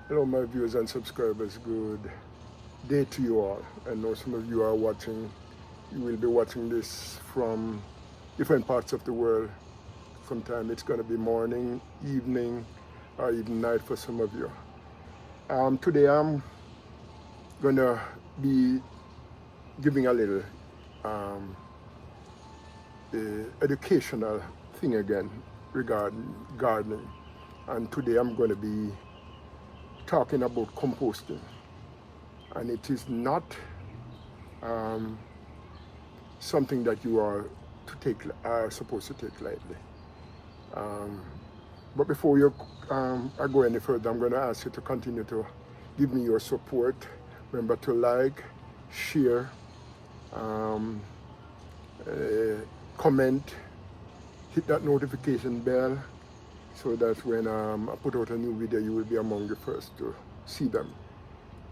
Hello, my viewers and subscribers. Good day to you all. I know some of you are watching. You will be watching this from different parts of the world. Sometime it's going to be morning, evening, or even night for some of you. Today I'm going to be giving a little educational thing again regarding gardening. And today I'm going to be talking about composting. And it is not something that you are supposed to take lightly. But before I go any further, I'm going to ask you to continue to give me your support. Remember to like, share, comment, hit that notification bell so that when I put out a new video, you will be among the first to see them.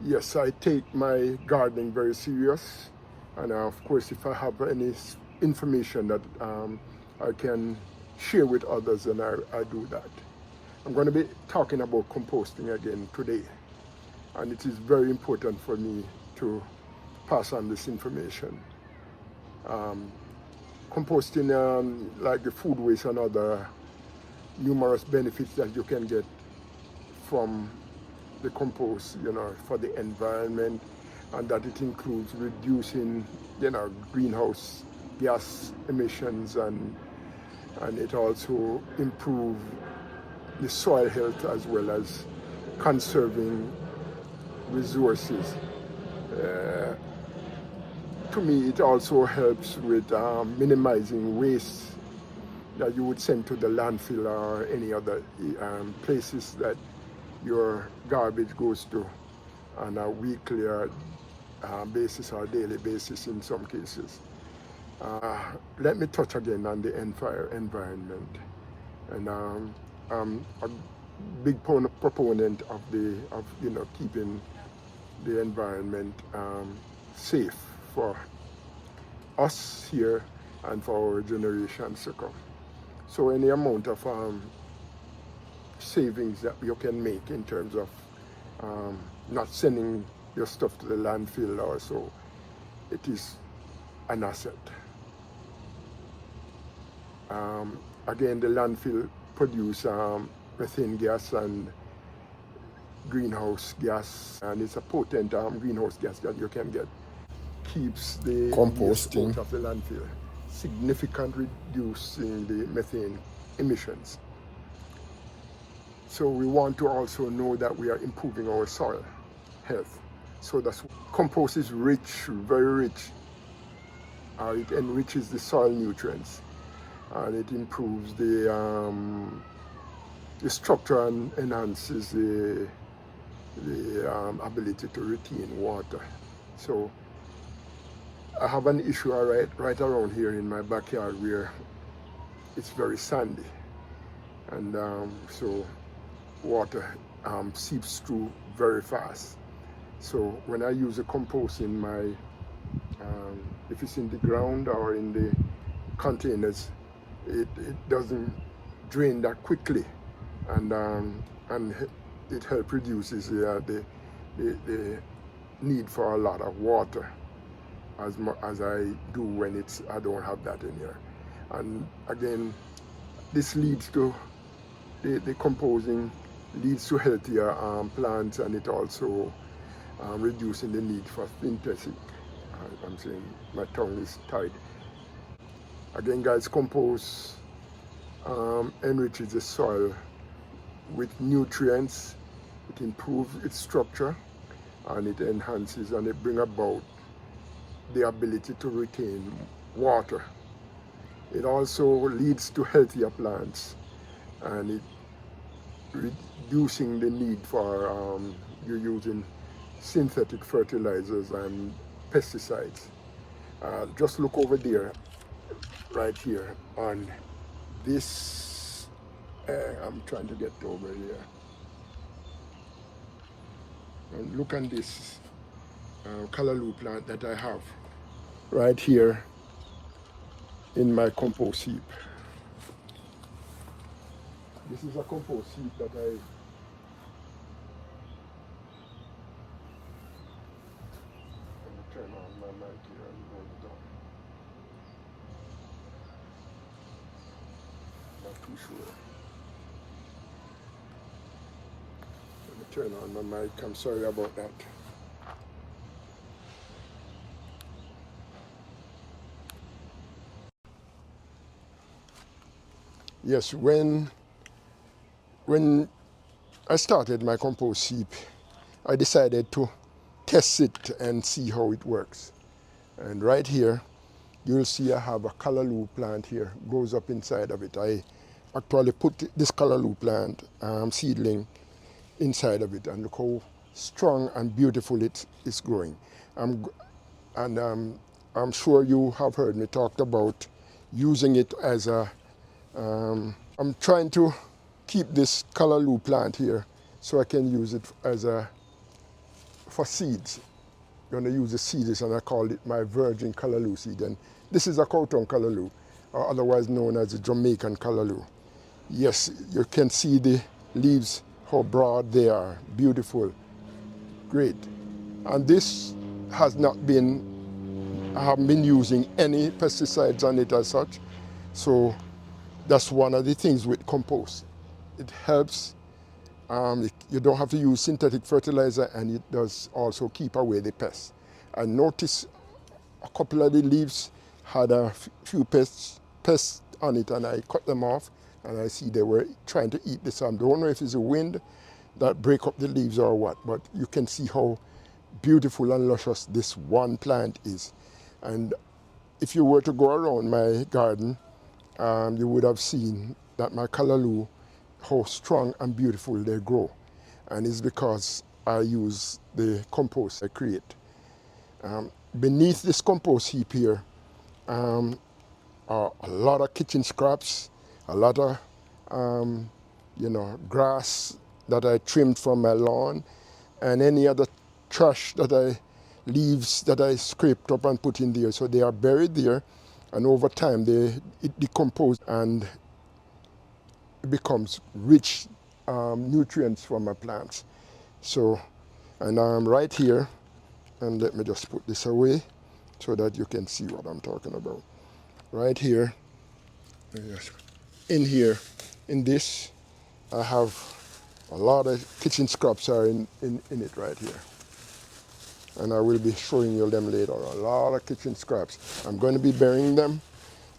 Yes, I take my gardening very serious, and of course if I have any information that I can share with others, then I do that. I'm going to be talking about composting again today, and it is very important for me to pass on this information. Composting, like the food waste and other numerous benefits that you can get from the compost, for the environment, and that it includes reducing, greenhouse gas emissions, and it also improves the soil health as well as conserving resources. To me, it also helps with minimizing waste that you would send to the landfill or any other places that your garbage goes to on a weekly basis or daily basis in some cases. Let me touch again on the environment. And I'm a big proponent of keeping the environment safe for us here and for our generations to come. So any amount of savings that you can make in terms of not sending your stuff to the landfill or so, it is an asset. Again, the landfill produce methane gas and greenhouse gas, and it's a potent greenhouse gas that you can get. Keeps the waste out of the landfill, significantly reducing the methane emissions. So we want to also know that we are improving our soil health. So that's compost is rich, very rich. It enriches the soil nutrients, and it improves the structure and enhances the ability to retain water. So I have an issue right around here in my backyard where it's very sandy, and so water seeps through very fast. So when I use a compost in my, if it's in the ground or in the containers, it doesn't drain that quickly, and it helps reduces the need for a lot of water as much as I do when I don't have that in here. And again, this leads to the composing leads to healthier plants, and it also reducing the need for synthetic. I'm saying my tongue is tied. Again, guys, compost enriches the soil with nutrients. It improves its structure, and it enhances and it brings about the ability to retain water. It also leads to healthier plants, and it reducing the need for you using synthetic fertilizers and pesticides. Just look over there, right here on this. I'm trying to get over here. And look on this callaloo plant that I have right here in my compost heap. This is a compost heap that too sure. Let me turn on my mic. I'm sorry about that. Yes, when I started my compost heap, I decided to test it and see how it works. And right here, you'll see I have a callaloo plant here, grows up inside of it. I actually put this callaloo plant seedling inside of it, and look how strong and beautiful it is growing. I'm sure you have heard me talk about using it as a, I'm trying to keep this callaloo plant here so I can use it as a, for seeds. I'm going to use the seeds, and I call it my virgin callaloo seed. And this is a cotton callaloo, or otherwise known as the Jamaican callaloo. Yes, you can see the leaves, how broad they are, beautiful, great. And this has not been, I haven't been using any pesticides on it as such. So that's one of the things with compost. It helps, you don't have to use synthetic fertilizer, and it does also keep away the pests. I noticed a couple of the leaves had a few pests on it, and I cut them off, and I see they were trying to eat this. I don't know if it's the wind that break up the leaves or what, but you can see how beautiful and luscious this one plant is. And if you were to go around my garden, you would have seen that my callaloo, how strong and beautiful they grow. And it's because I use the compost I create. Beneath this compost heap here are a lot of kitchen scraps, a lot of grass that I trimmed from my lawn, and any other trash leaves that I scraped up and put in there. So they are buried there, and over time it decomposes and it becomes rich nutrients for my plants. So, and I'm right here, and let me just put this away so that you can see what I'm talking about. Right here, in here, in this, I have a lot of kitchen scraps are in it right here. And I will be showing you them later, a lot of kitchen scraps. I'm going to be burying them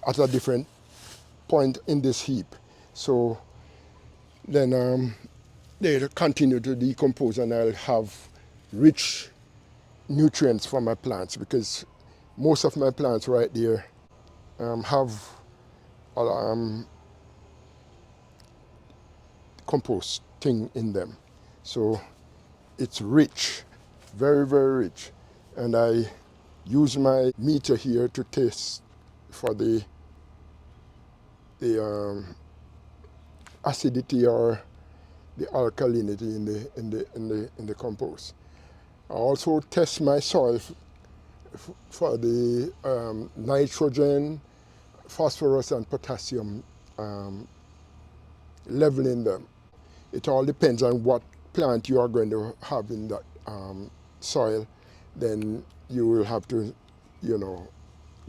at a different point in this heap. So then they'll continue to decompose, and I'll have rich nutrients for my plants, because most of my plants right there have compost thing in them. So it's rich, very, very rich. And I use my meter here to test for the acidity or the alkalinity in the compost. I also test my soil for the nitrogen, phosphorus, and potassium level in them. It all depends on what plant you are going to have in that soil. Then you will have to,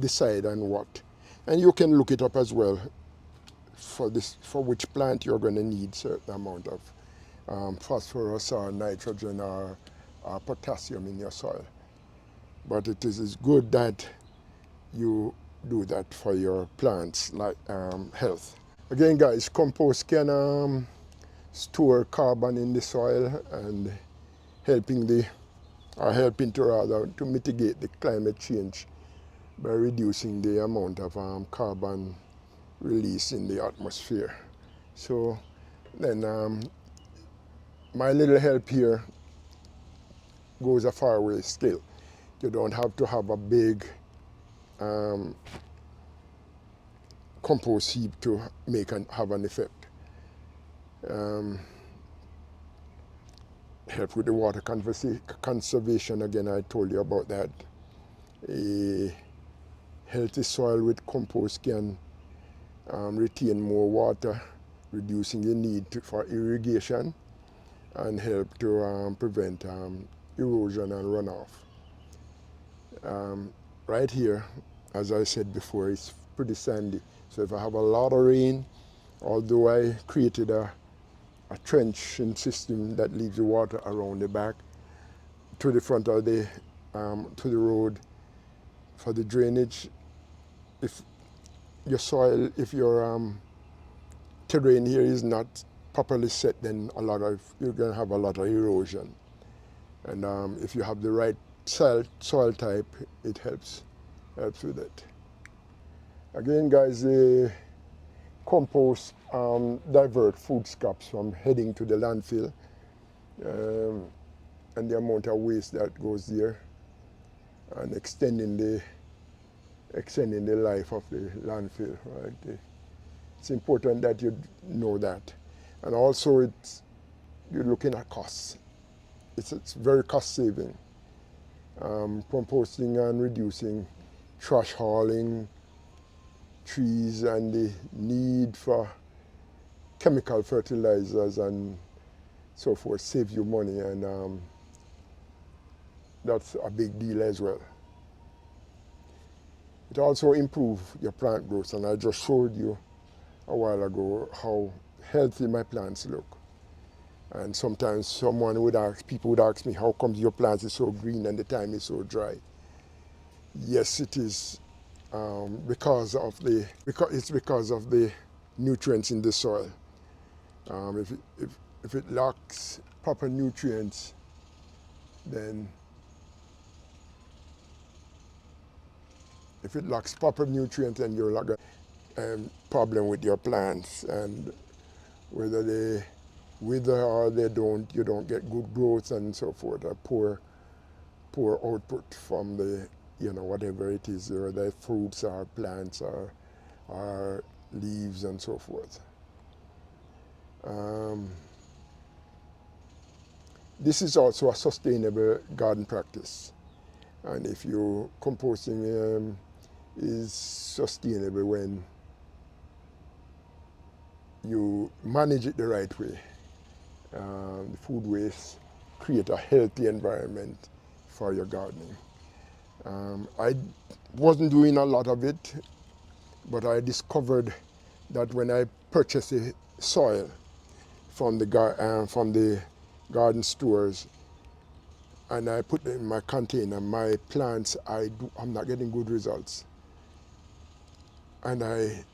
decide on what. And you can look it up as well for which plant you're going to need certain amount of phosphorus or nitrogen or potassium in your soil. But it is good that you do that for your plants, like health. Again, guys, compost can store carbon in the soil and helping to mitigate the climate change by reducing the amount of carbon release in the atmosphere. So then my little help here goes a far way still. You don't have to have a big compost heap to have an effect. Help with the water conservation, again, I told you about that. A healthy soil with compost can retain more water, reducing the need for irrigation, and help to prevent erosion and runoff. Right here, as I said before, it's pretty sandy. So if I have a lot of rain Although I created a trenching system that leaves the water around the back to the front of the to the road for the drainage. If your soil, if your terrain here is not properly set, then you're going to have a lot of erosion. And if you have the right soil type, it helps with it. Again, guys, the compost divert food scraps from heading to the landfill, and the amount of waste that goes there, and extending the life of the landfill. Right? It's important that you know that, and also you're looking at costs. It's very cost saving. Composting and reducing trash hauling, trees, and the need for chemical fertilizers and so forth saves you money, and that's a big deal as well. It also improves your plant growth, and I just showed you a while ago how healthy my plants look. And sometimes people would ask me, how come your plants is so green and the time is so dry? Yes, it is because of the nutrients in the soil. If it lacks proper nutrients, then you'll have a problem with your plants, and whether they wither or you don't get good growth and so forth, or poor output from the, whatever it is, whether fruits or plants or leaves and so forth. This is also a sustainable garden practice, and if you composting is sustainable when you manage it the right way. The food waste, create a healthy environment for your gardening. I wasn't doing a lot of it, but I discovered that when I purchased the soil from the garden stores and I put it in my container, my plants, I'm not getting good results. And I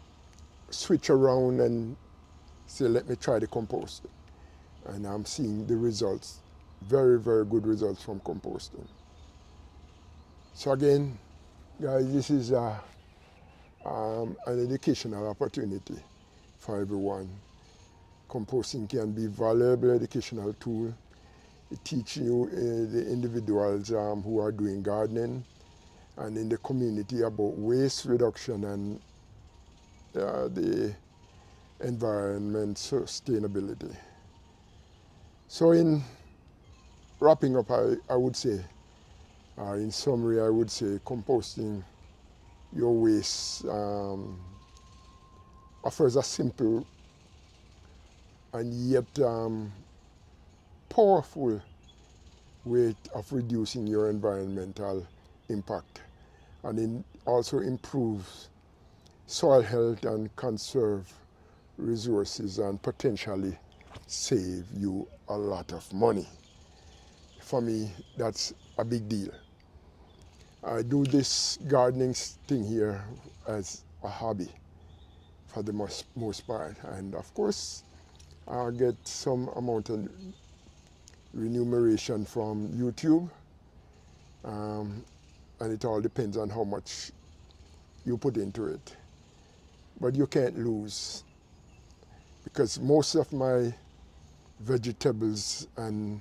switch around and say, let me try the compost. And I'm seeing the results, very, very good results from composting. So again, guys, this is an educational opportunity for everyone. Composting can be a valuable educational tool. It teaches you, the individuals who are doing gardening and in the community, about waste reduction and the environment sustainability. So in wrapping up, I would say, in summary, I would say composting your waste offers a simple and yet powerful way of reducing your environmental impact, and it also improves soil health and conserve resources and potentially save you a lot of money. For me, that's a big deal. I do this gardening thing here as a hobby for the most part, and of course I get some amount of remuneration from YouTube, and it all depends on how much you put into it. But you can't lose, because most of my vegetables and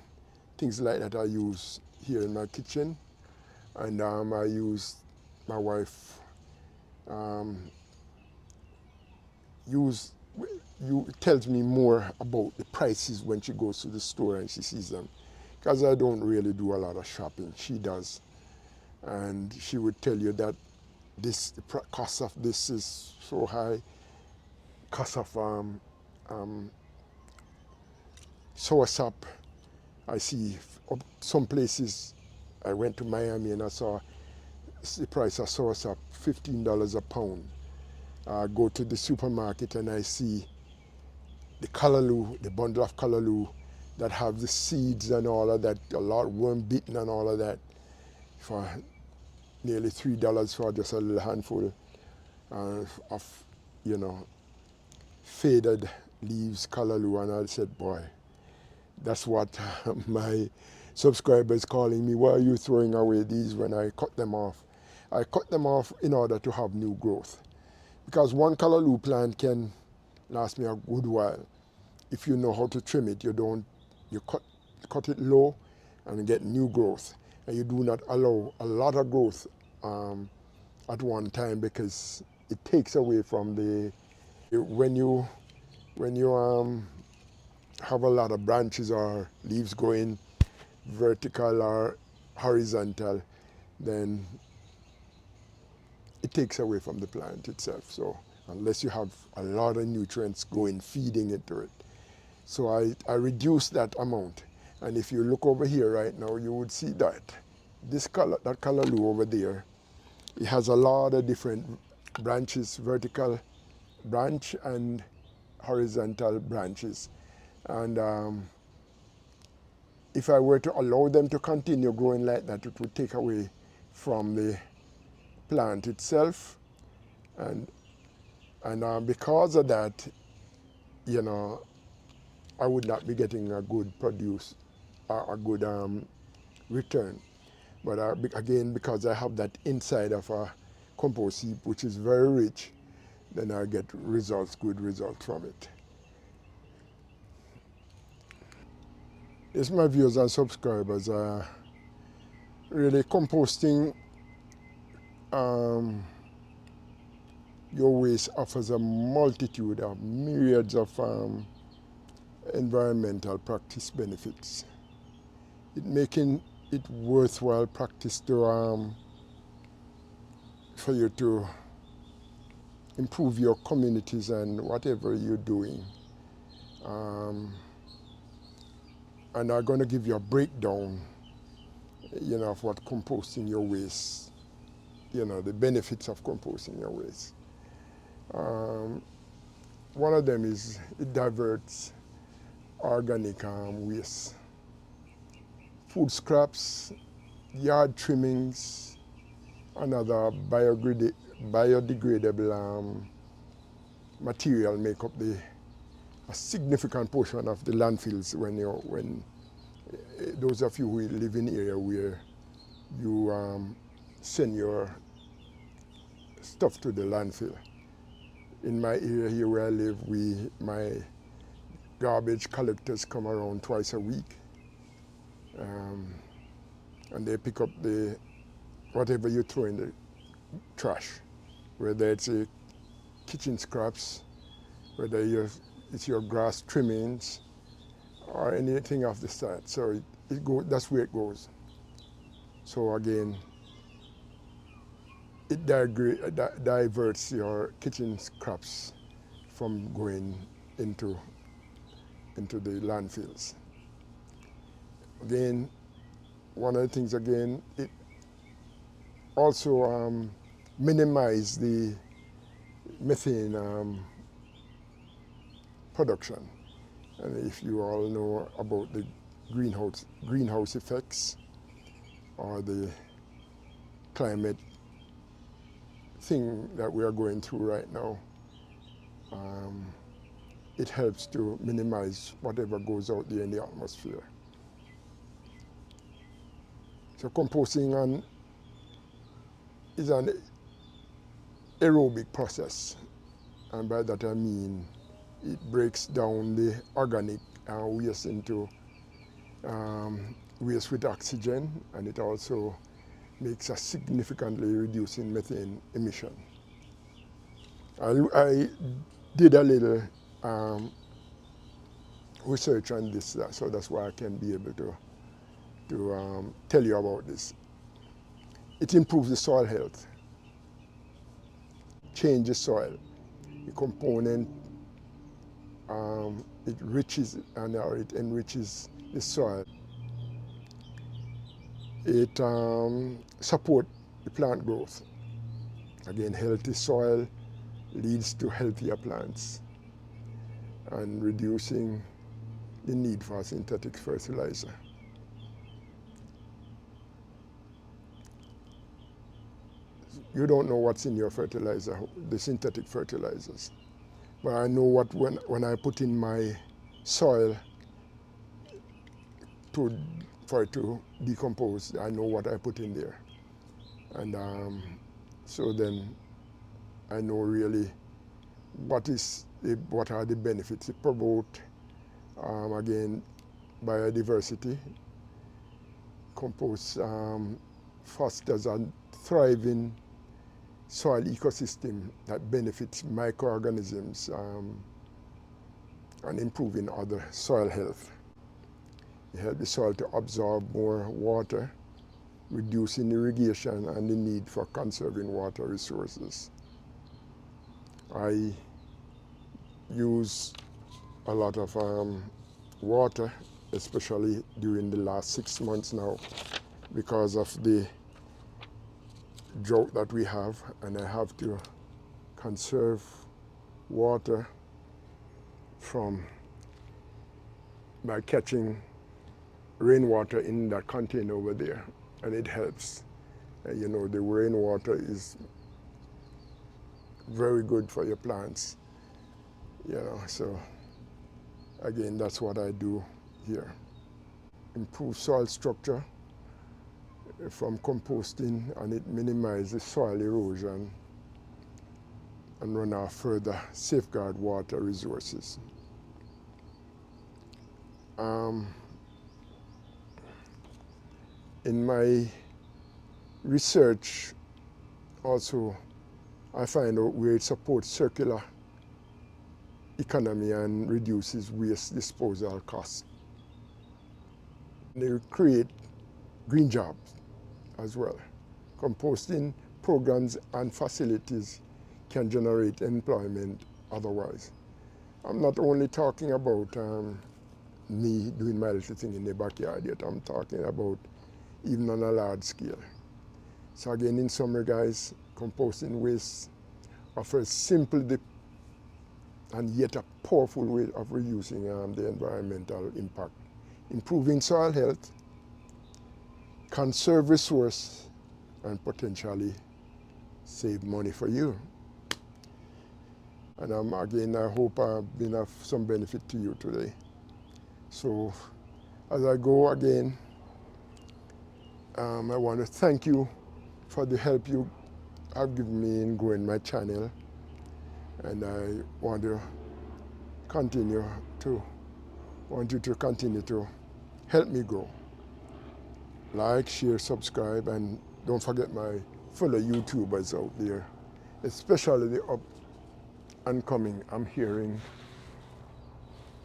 things like that I use here in my kitchen, and I use, my wife tells me more about the prices when she goes to the store and she sees them, because I don't really do a lot of shopping. She does, and she would tell you that the cost of this is so high. Cost of soursop, I see some places. I went to Miami and I saw the price of soursop, $15 a pound. I go to the supermarket and I see the callaloo, the bundle of callaloo that have the seeds and all of that, a lot worm bitten and all of that, for nearly $3 for just a little handful of, you know, faded leaves callaloo. And I said, boy, that's what my subscribers calling me. Why are you throwing away these when I cut them off? I cut them off in order to have new growth. Because one callaloo plant can last me a good while. If you know how to trim it, you cut it low and get new growth. And you do not allow a lot of growth at one time, because it takes away from when you have a lot of branches or leaves going vertical or horizontal, then it takes away from the plant itself. So unless you have a lot of nutrients going, feeding into it. So I reduced that amount. And if you look over here right now, you would see that that callaloo over there, it has a lot of different branches, vertical branch and horizontal branches. And if I were to allow them to continue growing like that, it would take away from the plant itself. And because of that, you know, I would not be getting a good produce, a good return. But again, because I have that inside of a compost heap, which is very rich, then I get results, good results from it. It's my viewers and subscribers. Really, composting your waste offers a multitude of myriads of environmental practice benefits. It making it worthwhile practice to for you to improve your communities and whatever you're doing. And I'm going to give you a breakdown, you know, of what composting your waste, you know, the benefits of composting your waste. One of them is it diverts organic waste, food scraps, yard trimmings, and other biodegradable material make up a significant portion of the landfills when those of you who live in area where you send your stuff to the landfill. In my area here where I live, my garbage collectors come around twice a week, and they pick up whatever you throw in the trash, whether it's a kitchen scraps, whether it's your grass trimmings, or anything of the sort. So that's where it goes. So again, it diverts your kitchen scraps from going into the landfills. Again, one of the things, again, it also minimizes the methane production. And if you all know about the greenhouse effects or the climate thing that we are going through right now, it helps to minimize whatever goes out there in the atmosphere. So composting is an aerobic process, and by that I mean it breaks down the organic waste into waste with oxygen, and it also makes a significantly reducing methane emission. I did a little research on this, so that's why I can be able to tell you about this. It improves the soil health, changes soil, the component, it enriches the soil. It supports the plant growth. Again, healthy soil leads to healthier plants. and reducing the need for synthetic fertilizer. You don't know what's in your fertilizer, the synthetic fertilizers. But I know what when I put in my soil for it to decompose, I know what I put in there. And so then I know really what are the benefits. It promote, again, biodiversity. Compost fosters a thriving soil ecosystem that benefits microorganisms and improving other soil health. It helps the soil to absorb more water, reducing irrigation and the need for conserving water resources. I use a lot of water, especially during the last 6 months now, because of the drought that we have, and I have to conserve water by catching rainwater in that container over there, and it helps. You know, the rainwater is very good for your plants, you know, so again, that's what I do here. Improve soil structure from composting, and it minimizes soil erosion and runoff further, safeguard water resources. In my research also, I find out where it supports circular economy and reduces waste disposal costs. They create green jobs as well. Composting programs and facilities can generate employment otherwise. I'm not only talking about me doing my little thing in the backyard yet, I'm talking about even on a large scale. So again, in summary, guys, composting waste offers simple and yet a powerful way of reducing the environmental impact, improving soil health, conserve resource, and potentially save money for you. And again, I hope I've been of some benefit to you today. So as I go again, I want to thank you for the help you have given me in growing my channel, and I want you to continue to help me grow. Like, share, subscribe, and don't forget my fellow YouTubers out there, especially the up and coming. I'm hearing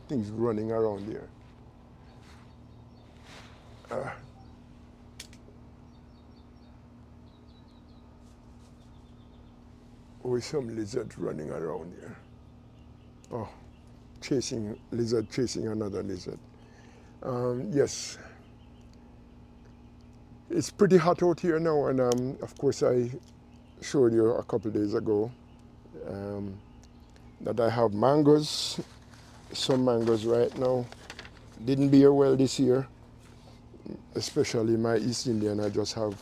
things running around there. Oh, some lizard running around here. Oh, lizard chasing another lizard. Yes, it's pretty hot out here now, and of course I showed you a couple days ago that I have mangoes. Some mangoes right now didn't bear well this year, especially my East Indian. I just have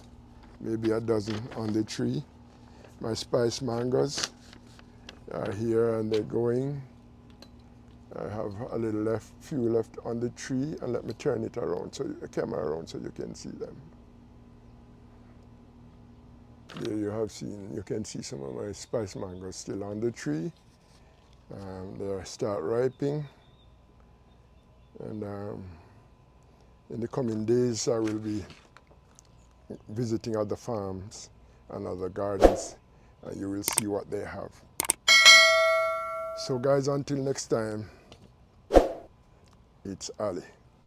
maybe a dozen on the tree. My spice mangoes are here and they're going. I have a few left on the tree, and let me turn it around, so the camera around, so you can see them. There you can see some of my spice mangoes still on the tree. They start ripening, and in the coming days I will be visiting other farms and other gardens, and you will see what they have. So guys, until next time, it's Ali.